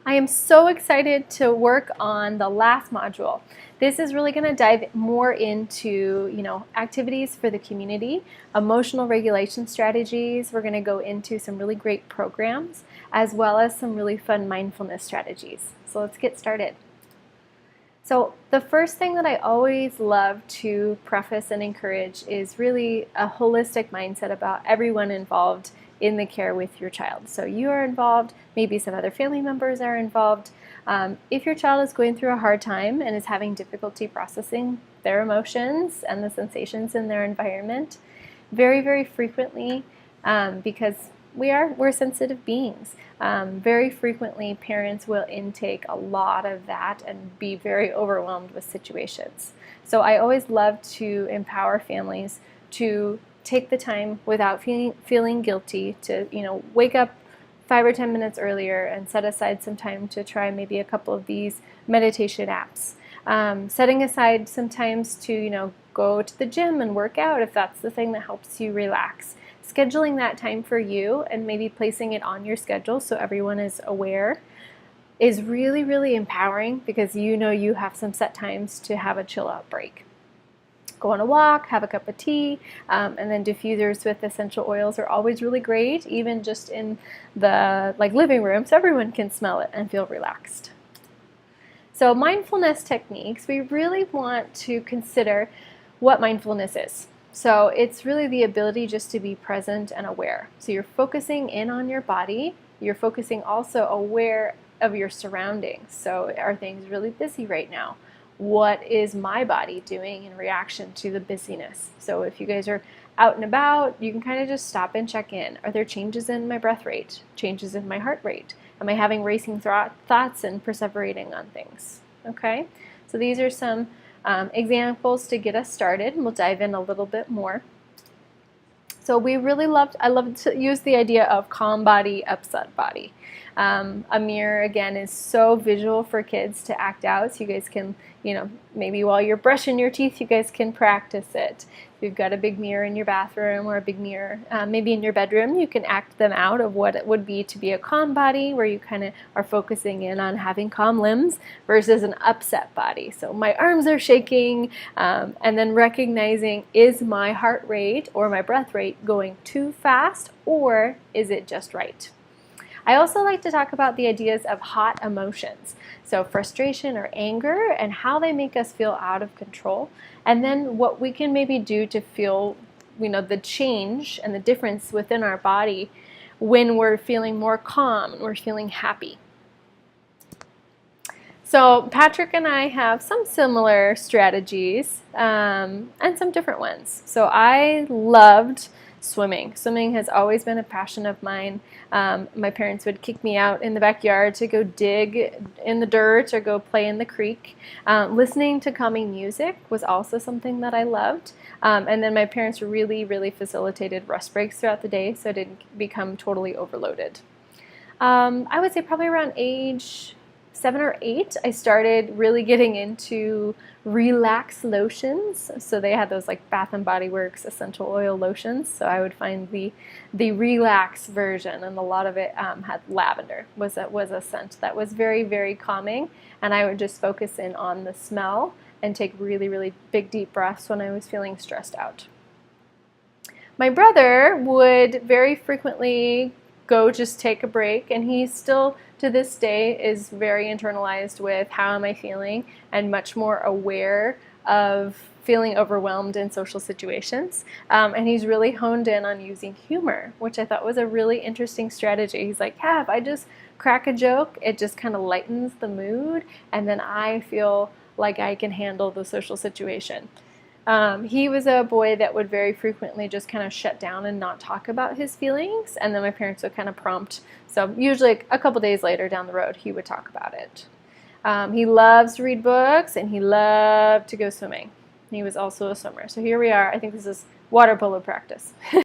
I am so excited to work on the last module. This is really going to dive more into, activities for the community, emotional regulation strategies. We're going to go into some really great programs, as well as some really fun mindfulness strategies. So let's get started. So the first thing that I always love to preface and encourage is really a holistic mindset about everyone involved in the care with your child. So you are involved, maybe some other family members are involved. If your child is going through a hard time and is having difficulty processing their emotions and the sensations in their environment, very, very frequently, because we're sensitive beings. Very frequently, parents will intake a lot of that and be very overwhelmed with situations. So I always love to empower families to take the time without feeling guilty to, wake up 5 or 10 minutes earlier and set aside some time to try maybe a couple of these meditation apps. Setting aside some times to, go to the gym and work out if that's the thing that helps you relax. Scheduling that time for you and maybe placing it on your schedule so everyone is aware is really, really empowering because you have some set times to have a chill out break. Go on a walk, have a cup of tea, and then diffusers with essential oils are always really great, even just in the living room, so everyone can smell it and feel relaxed. So mindfulness techniques, we really want to consider what mindfulness is. So it's really the ability just to be present and aware. So you're focusing in on your body. You're focusing also aware of your surroundings. So are things really busy right now? What is my body doing in reaction to the busyness? So if you guys are out and about, you can kind of just stop and check in. Are there changes in my breath rate? Changes in my heart rate? Am I having racing thoughts and perseverating on things? Okay, so these are some examples to get us started, and we'll dive in a little bit more. So I love to use the idea of calm body, upset body. A mirror, again, is so visual for kids to act out, so you guys can, maybe while you're brushing your teeth, you guys can practice it. If you've got a big mirror in your bathroom or a big mirror maybe in your bedroom, you can act them out of what it would be to be a calm body, where you kind of are focusing in on having calm limbs, versus an upset body. So my arms are shaking, and then recognizing, is my heart rate or my breath rate going too fast, or is it just right? I also like to talk about the ideas of hot emotions, so frustration or anger and how they make us feel out of control, and then what we can maybe do to feel, the change and the difference within our body when we're feeling more calm and we're feeling happy. So Patrick and I have some similar strategies and some different ones. So I loved swimming. Swimming has always been a passion of mine. My parents would kick me out in the backyard to go dig in the dirt or go play in the creek. Listening to calming music was also something that I loved. And then my parents really, really facilitated rest breaks throughout the day so I didn't become totally overloaded. I would say probably around age 7 or 8, I started really getting into relax lotions. So they had those like Bath and Body Works essential oil lotions. So I would find the relax version, and a lot of it had lavender, was a scent that was very, very calming. And I would just focus in on the smell and take really, really big deep breaths when I was feeling stressed out. My brother would very frequently go just take a break, and he still to this day is very internalized with how am I feeling and much more aware of feeling overwhelmed in social situations. And he's really honed in on using humor, which I thought was a really interesting strategy. He's like, yeah, if I just crack a joke, it just kind of lightens the mood, and then I feel like I can handle the social situation. He was a boy that would very frequently just kind of shut down and not talk about his feelings, and then my parents would kind of prompt. So usually a couple days later down the road, he would talk about it. He loves to read books, and he loved to go swimming. He was also a swimmer. So here we are. I think this is water polo practice.